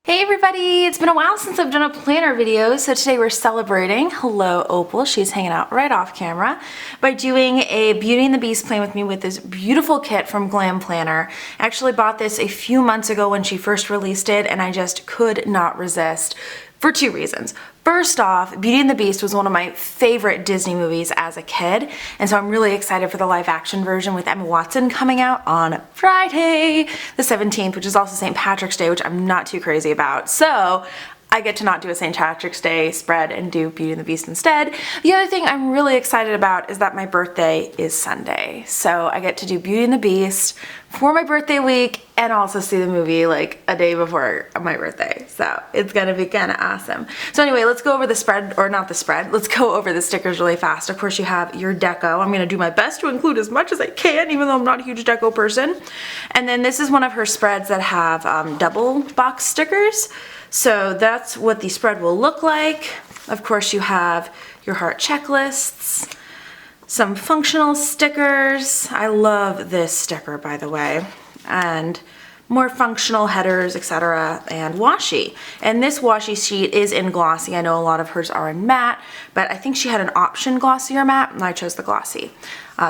Hey everybody, it's been a while since I've done a planner video, so today we're celebrating, hello Opal, she's hanging out right off camera, by doing a Beauty and the Beast plan with me with this beautiful kit from Glam Planner. I actually bought this a few months ago when she first released it and I just could not resist for two reasons. First off, Beauty and the Beast was one of my favorite Disney movies as a kid, and so I'm really excited for the live action version with Emma Watson coming out on Friday the 17th, which is also St. Patrick's Day, which I'm not too crazy about. So I get to not do a St. Patrick's Day spread and do Beauty and the Beast instead. The other thing I'm really excited about is that my birthday is Sunday. So I get to do Beauty and the Beast for my birthday week and also see the movie like a day before my birthday. So it's gonna be kind of awesome. So anyway, let's go over the spread, or not the spread, let's go over the stickers really fast. Of course you have your deco. I'm gonna do my best to include as much as I can, even though I'm not a huge deco person. And then this is one of her spreads that have double box stickers. So that's what the spread will look like. Of course you have your heart checklists, some functional stickers. I love this sticker, by the way, and more functional headers, etc., and washi. And this washi sheet is in glossy. I know a lot of hers are in matte, but I think she had an option glossy or matte, and I chose the glossy.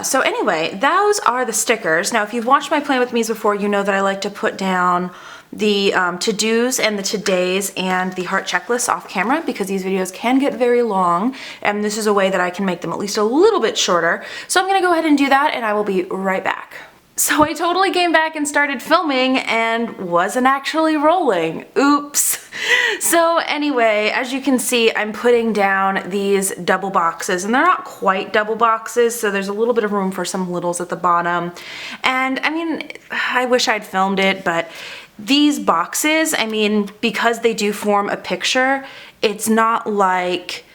So anyway, those are the stickers. Now, if you've watched my plan with me's before, you know that I like to put down the to-dos and the to-days and the heart checklists off camera because these videos can get very long, and this is a way that I can make them at least a little bit shorter. So I'm gonna go ahead and do that, and I will be right back. So I totally came back and started filming and wasn't actually rolling. Oops. So anyway, as you can see, I'm putting down these double boxes, and they're not quite double boxes, so there's a little bit of room for some littles at the bottom. And I mean, I wish I'd filmed it, but these boxes, I mean, because they do form a picture, it's not like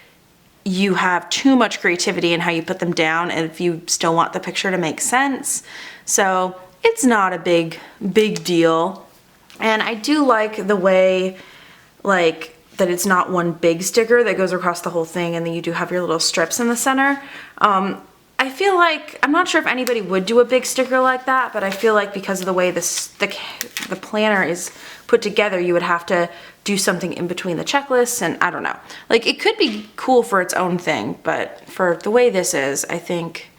you have too much creativity in how you put them down and if you still want the picture to make sense. So it's not a big deal. And I do like the way, like, that it's not one big sticker that goes across the whole thing and then you do have your little strips in the center. I feel like, I'm not sure if anybody would do a big sticker like that, but I feel like because of the way the planner is put together, you would have to do something in between the checklists, and I don't know. Like, it could be cool for its own thing, but for the way this is, I think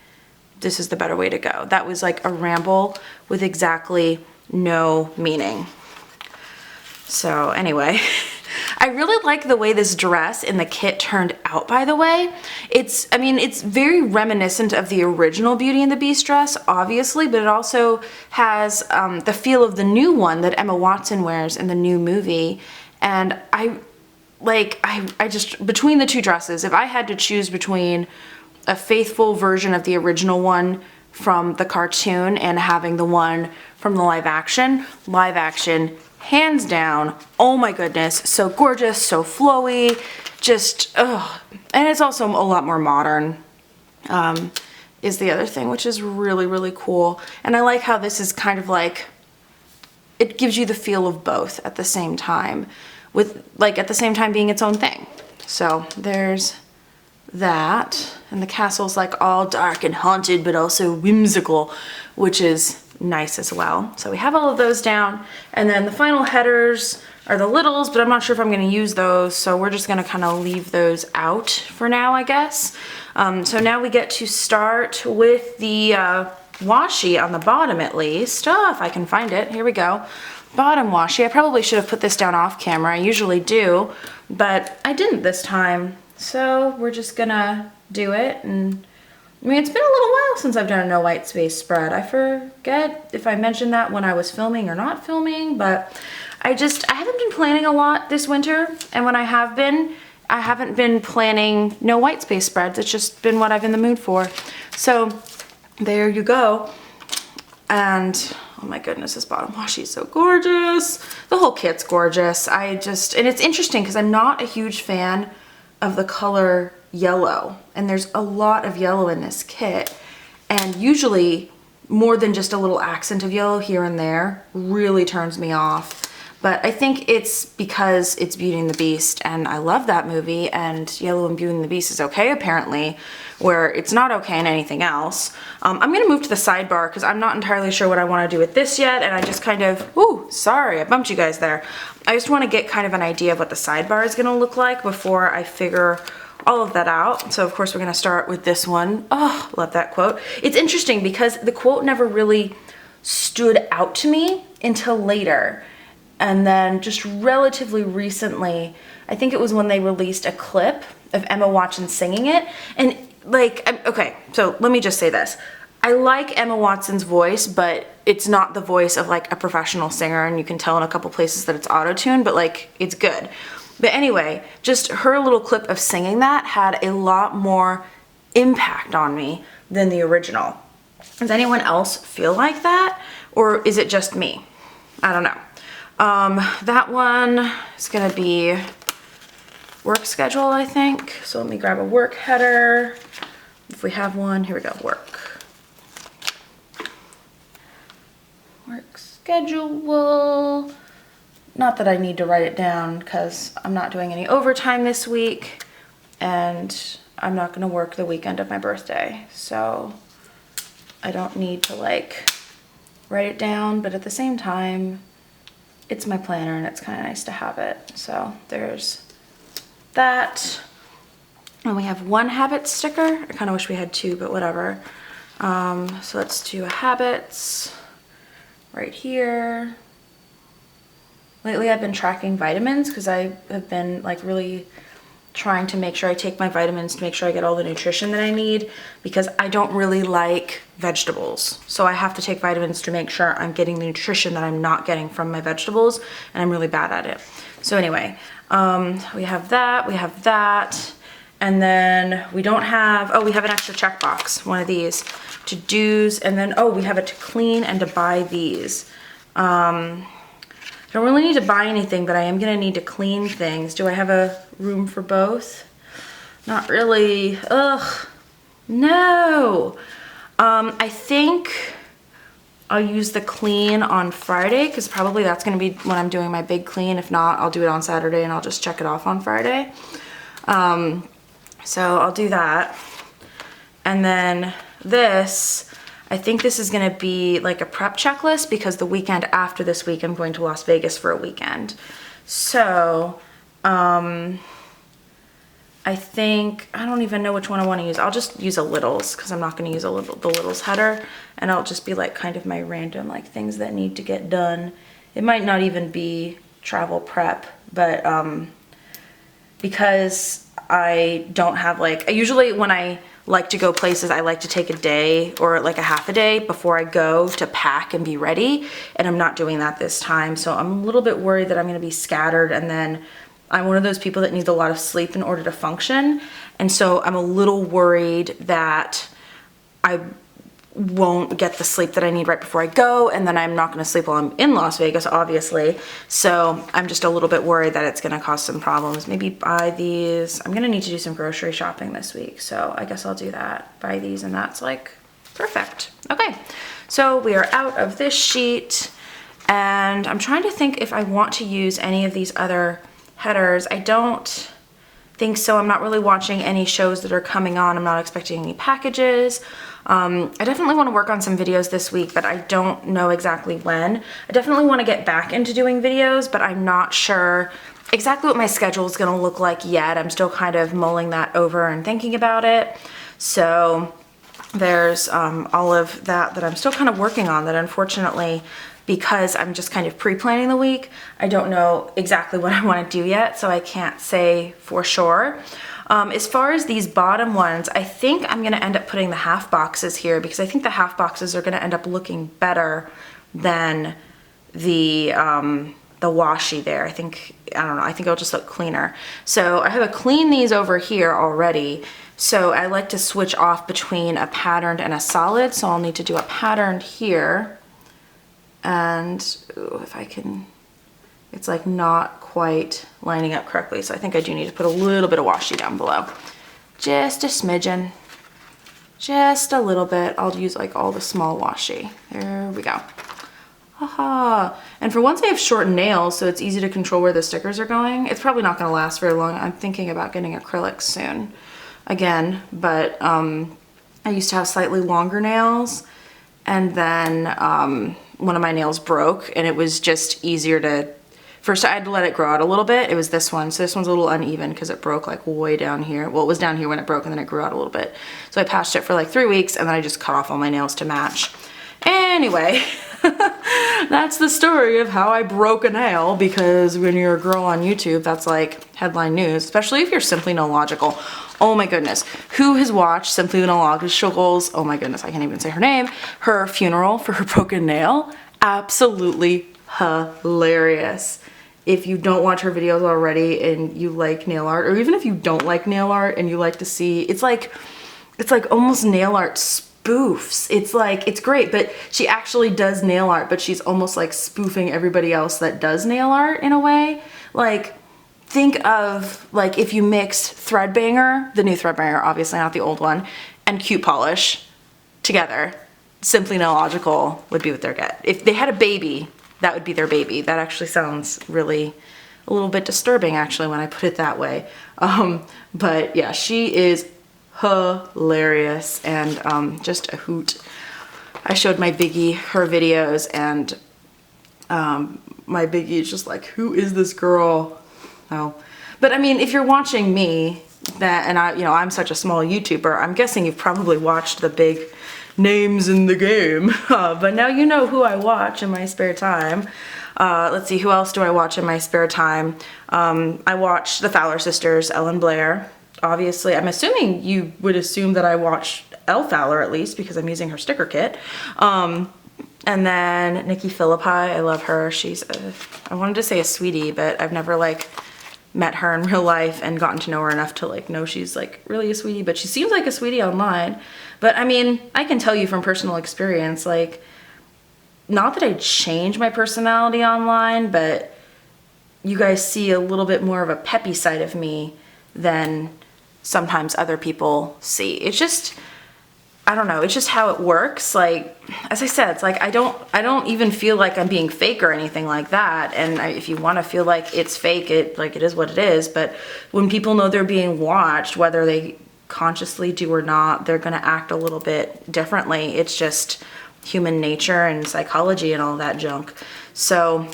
this is the better way to go. That was like a ramble with exactly no meaning. So anyway, I really like the way this dress in the kit turned out, by the way. I mean, it's very reminiscent of the original Beauty and the Beast dress, obviously, but it also has the feel of the new one that Emma Watson wears in the new movie. And I just, between the two dresses, if I had to choose between a faithful version of the original one from the cartoon and having the one from the live action, hands down, oh my goodness, so gorgeous, so flowy, just, ugh. And it's also a lot more modern, is the other thing, which is really, really cool. And I like how this is kind of like, it gives you the feel of both at the same time, with, like, at the same time being its own thing. So there's that, and the castle's like all dark and haunted, but also whimsical, which is nice as well. So we have all of those down, and then the final headers are the littles, but I'm not sure if I'm going to use those, so we're just going to kind of leave those out for now, I guess. So now we get to start with the washi on the bottom, at least. Oh, if I can find it. Here we go. Bottom washi. I probably should have put this down off camera. I usually do, but I didn't this time. So we're just gonna do it, and I mean, it's been a little while since I've done a no white space spread. I forget if I mentioned that when I was filming or not filming, but I haven't been planning a lot this winter, and when I have been, I haven't been planning no white space spreads. It's just been what I've been in the mood for. So there you go. And oh my goodness, this bottom washi is so gorgeous. The whole kit's gorgeous. And it's interesting because I'm not a huge fan of the color yellow, and there's a lot of yellow in this kit, and usually more than just a little accent of yellow here and there really turns me off. But I think it's because it's Beauty and the Beast, and I love that movie, and Yellow and Beauty and the Beast is okay apparently, where it's not okay in anything else. I'm gonna move to the sidebar because I'm not entirely sure what I want to do with this yet, and I just kind of, ooh, sorry, I bumped you guys there. I just want to get kind of an idea of what the sidebar is gonna look like before I figure all of that out. So of course we're gonna start with this one. Oh, love that quote. It's interesting because the quote never really stood out to me until later. And then just relatively recently, I think it was when they released a clip of Emma Watson singing it. And like, okay, so let me just say this. I like Emma Watson's voice, but it's not the voice of like a professional singer, and you can tell in a couple places that it's auto-tuned, but like, it's good. But anyway, just her little clip of singing that had a lot more impact on me than the original. Does anyone else feel like that? Or is it just me? I don't know. That one is gonna be work schedule, I think. So let me grab a work header. If we have one, here we go, work. Work schedule. Not that I need to write it down because I'm not doing any overtime this week and I'm not gonna work the weekend of my birthday. So I don't need to like write it down, but at the same time, it's my planner and it's kind of nice to have it. So there's that. And we have one habit sticker. I kind of wish we had two, but whatever. So let's do habits right here. Lately I've been tracking vitamins because I have been like really trying to make sure I take my vitamins to make sure I get all the nutrition that I need, because I don't really like vegetables. So I have to take vitamins to make sure I'm getting the nutrition that I'm not getting from my vegetables, and I'm really bad at it. So anyway, we have that, and then we don't have, oh, we have an extra checkbox, one of these, to do's, and then, oh, we have it to clean and to buy these. I don't really need to buy anything, but I am gonna need to clean things. Do I have a room for both? Not really. Ugh, no. I think I'll use the clean on Friday because probably that's gonna be when I'm doing my big clean. If not, I'll do it on Saturday and I'll just check it off on Friday. So I'll do that. And then this, I think this is gonna be like a prep checklist because the weekend after this week, I'm going to Las Vegas for a weekend. So, I think, I don't even know which one I wanna use. I'll just use a littles because I'm not gonna use the littles header, and I'll just be like kind of my random like things that need to get done. It might not even be travel prep, but because I don't have like, usually when I like to go places, I like to take a day or like a half a day before I go to pack and be ready, and I'm not doing that this time. So I'm a little bit worried that I'm gonna be scattered, and then I'm one of those people that needs a lot of sleep in order to function, and so I'm a little worried that I won't get the sleep that I need right before I go, and then I'm not gonna sleep while I'm in Las Vegas, obviously. So I'm just a little bit worried that it's gonna cause some problems. Maybe buy these. I'm gonna need to do some grocery shopping this week, so I guess I'll do that. Buy these, and that's like perfect. Okay, so we are out of this sheet, and I'm trying to think if I want to use any of these other headers. I don't think so. I'm not really watching any shows that are coming on. I'm not expecting any packages. I definitely want to work on some videos this week, but I don't know exactly when. I definitely want to get back into doing videos, but I'm not sure exactly what my schedule is going to look like yet. I'm still kind of mulling that over and thinking about it. So there's all of that I'm still kind of working on, that unfortunately, because I'm just kind of pre-planning the week, I don't know exactly what I want to do yet, so I can't say for sure. As far as these bottom ones, I think I'm gonna end up putting the half boxes here because I think the half boxes are gonna end up looking better than the washi there. I don't know, I think it'll just look cleaner. So I have a clean these over here already. So I like to switch off between a patterned and a solid. So I'll need to do a patterned here. And ooh, if I can, it's like not quite lining up correctly. So I think I do need to put a little bit of washi down below. Just a smidgen, just a little bit. I'll use like all the small washi. There we go. Haha. And for once I have short nails, so it's easy to control where the stickers are going. It's probably not gonna last very long. I'm thinking about getting acrylics soon again, but I used to have slightly longer nails, and then one of my nails broke, and it was just easier to, first I had to let it grow out a little bit. It was this one, so this one's a little uneven because it broke like way down here. Well, it was down here when it broke, and then it grew out a little bit. So I patched it for like 3 weeks, and then I just cut off all my nails to match. Anyway, that's the story of how I broke a nail, because when you're a girl on YouTube, that's like headline news, especially if you're Simply No Logical. Oh my goodness. Who has watched Simply No Logical's, oh my goodness, I can't even say her name, her funeral for her broken nail? Absolutely hilarious. If you don't watch her videos already and you like nail art, or even if you don't like nail art and you like to see, it's like almost nail art spoofs. It's like, it's great, but she actually does nail art, but she's almost like spoofing everybody else that does nail art in a way. Like, think of like if you mixed Threadbanger, the new Threadbanger, obviously not the old one, and Cute Polish together. Simply No Logical would be what they're get. If they had a baby, that would be their baby. That actually sounds really a little bit disturbing actually when I put it that way. But yeah, she is hilarious and just a hoot. I showed my biggie her videos, and my biggie is just like, who is this girl? Oh, but I mean, if you're watching me, that, and I, you know, I'm such a small YouTuber, I'm guessing you've probably watched the big names in the game. But now you know who I watch in my spare time. Let's see, who else do I watch in my spare time? I watch the Fowler sisters, Elle and Blair. Obviously, I'm assuming you would assume that I watch Elle Fowler at least, because I'm using her sticker kit. And then Nikki Philippi, I love her. She's I wanted to say a sweetie, but I've never like met her in real life and gotten to know her enough to like know she's like really a sweetie, but she seems like a sweetie online. But I mean, I can tell you from personal experience, like, not that I change my personality online, but you guys see a little bit more of a peppy side of me than sometimes other people see. It's just, I don't know, it's just how it works. Like, as I said, it's like I don't even feel like I'm being fake or anything like that. And if you want to feel like it's fake, it is what it is. But when people know they're being watched, whether they consciously do or not, they're going to act a little bit differently. It's just human nature and psychology and all that junk. So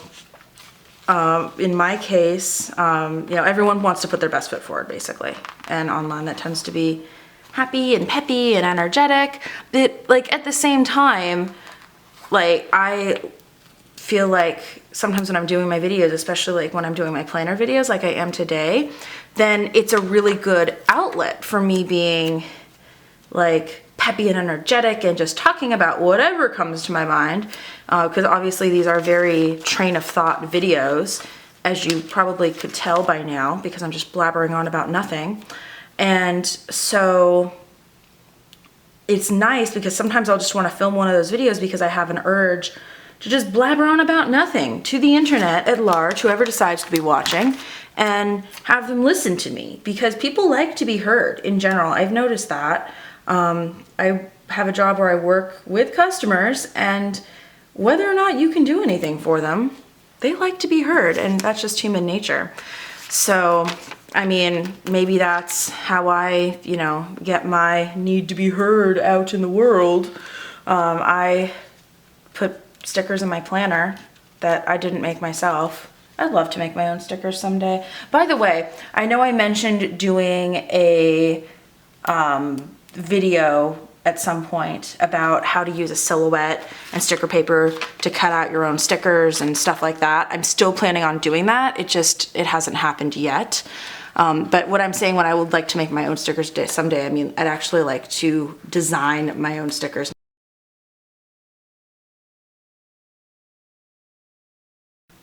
in my case, you know, everyone wants to put their best foot forward basically, and online that tends to be happy and peppy and energetic. But like at the same time, like I feel like sometimes when I'm doing my videos, especially like when I'm doing my planner videos like I am today, then it's a really good outlet for me being like peppy and energetic and just talking about whatever comes to my mind, because obviously these are very train of thought videos, as you probably could tell by now, because I'm just blabbering on about nothing. And so it's nice because sometimes I'll just want to film one of those videos because I have an urge to just blabber on about nothing to the internet at large, whoever decides to be watching, and have them listen to me, because people like to be heard in general. I've noticed that. I have a job where I work with customers, and whether or not you can do anything for them, they like to be heard, and that's just human nature. So, I mean, maybe that's how I, you know, get my need to be heard out in the world. I put stickers in my planner that I didn't make myself. I'd love to make my own stickers someday. By the way, I know I mentioned doing a video at some point about how to use a silhouette and sticker paper to cut out your own stickers and stuff like that. I'm still planning on doing that. It hasn't happened yet. But what I'm saying, when I would like to make my own stickers someday, I mean, I'd actually like to design my own stickers.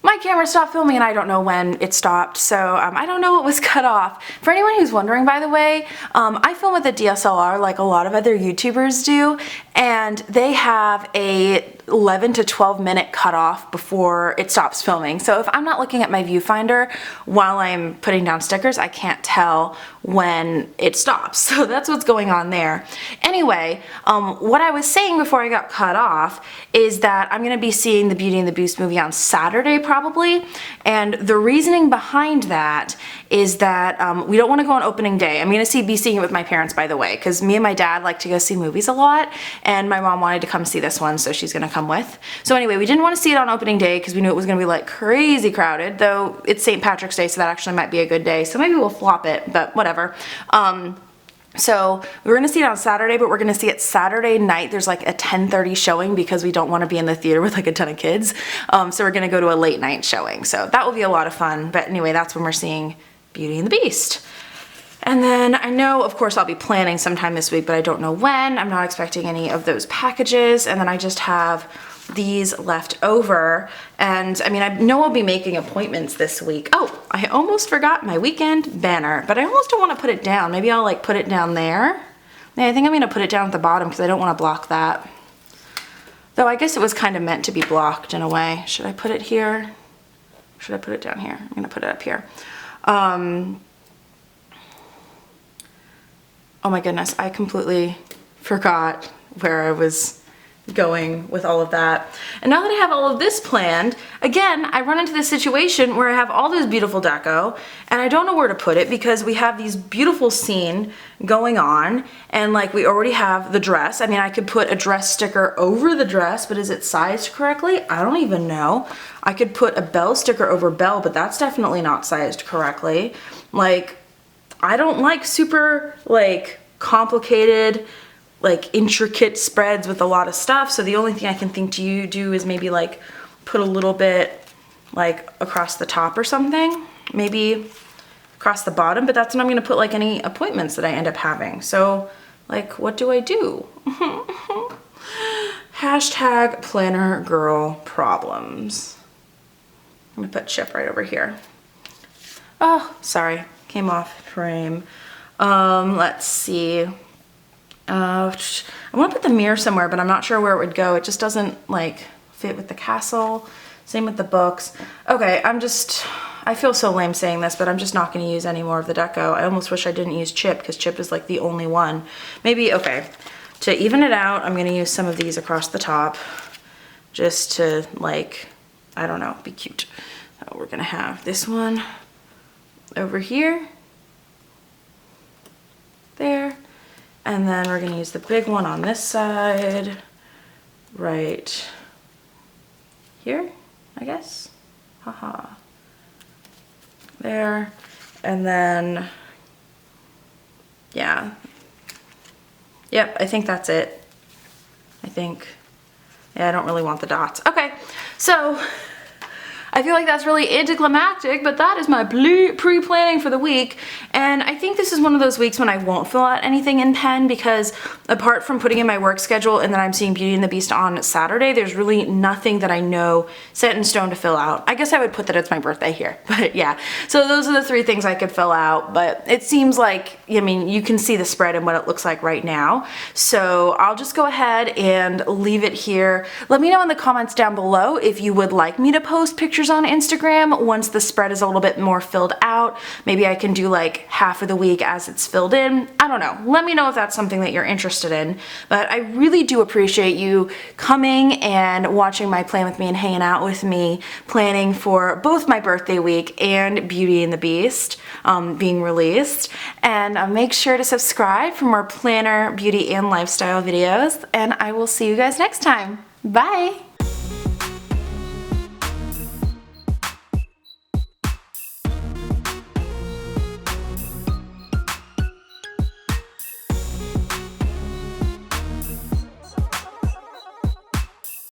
my camera stopped filming and I don't know when it stopped, so I don't know what was cut off. For anyone who's wondering, by the way, I film with a DSLR like a lot of other YouTubers do, and they have a 11 to 12 minute cutoff before it stops filming. So if I'm not looking at my viewfinder while I'm putting down stickers, I can't tell when it stops. So that's what's going on there. Anyway, what I was saying before I got cut off is that I'm gonna be seeing the Beauty and the Beast movie on Saturday probably, and the reasoning behind that is that we don't want to go on opening day. I'm gonna be seeing it with my parents, by the way, because me and my dad like to go see movies a lot, and my mom wanted to come see this one, so she's gonna come with. So anyway, we didn't want to see it on opening day because we knew it was gonna be like crazy crowded, though it's St. Patrick's Day, so that actually might be a good day, so maybe we'll flop it, but whatever. So we're gonna see it on Saturday, but we're gonna see it Saturday night. There's like a 10:30 showing because we don't want to be in the theater with like a ton of kids. So we're gonna go to a late night showing. So that will be a lot of fun. But anyway, that's when we're seeing Beauty and the Beast. And then I know, of course, I'll be planning sometime this week, but I don't know when. I'm not expecting any of those packages. And then I just have these left over. And I mean, I know I'll be making appointments this week. Oh, I almost forgot my weekend banner, but I almost don't want to put it down. Maybe I'll like put it down there. Yeah, I think I'm gonna put it down at the bottom because I don't want to block that. Though I guess it was kind of meant to be blocked in a way. Should I put it here? Should I put it down here? I'm gonna put it up here. Oh my goodness, I completely forgot where I was going with all of that. And now that I have all of this planned, again, I run into this situation where I have all this beautiful deco and I don't know where to put it because we have these beautiful scene going on, and like we already have the dress. I mean, I could put a dress sticker over the dress, but is it sized correctly? I don't even know. I could put a Belle sticker over Belle, but that's definitely not sized correctly. Like, I don't like super like complicated, like intricate spreads with a lot of stuff, so the only thing I can think to do is maybe like put a little bit like across the top or something, maybe across the bottom, but that's when I'm gonna put like any appointments that I end up having. So like, what do I do? Hashtag planner girl problems. I'm gonna put Chip right over here. Oh, sorry, came off frame. Let's see. I want to put the mirror somewhere, but I'm not sure where it would go. It just doesn't like fit with the castle. Same with the books. Okay, I feel so lame saying this, but I'm just not going to use any more of the deco. I almost wish I didn't use Chip because Chip is like the only one. Maybe, okay, to even it out, I'm going to use some of these across the top just to like, I don't know, be cute. So we're going to have this one over here, there. And then we're gonna use the big one on this side, right here, I guess. Haha. There. And then, yeah. Yep, I think that's it. I think, yeah, I don't really want the dots. Okay, so I feel like that's really anticlimactic, but that is my pre-planning for the week. And I think this is one of those weeks when I won't fill out anything in pen because apart from putting in my work schedule and then I'm seeing Beauty and the Beast on Saturday, there's really nothing that I know set in stone to fill out. I guess I would put that it's my birthday here, but yeah. So those are the three things I could fill out, but it seems like, I mean, you can see the spread and what it looks like right now. So I'll just go ahead and leave it here. Let me know in the comments down below if you would like me to post pictures on Instagram once the spread is a little bit more filled out. Maybe I can do like half of the week as it's filled in. I don't know. Let me know if that's something that you're interested in. But I really do appreciate you coming and watching my plan with me and hanging out with me, planning for both my birthday week and Beauty and the Beast being released. And make sure to subscribe for more planner, beauty, and lifestyle videos. And I will see you guys next time. Bye!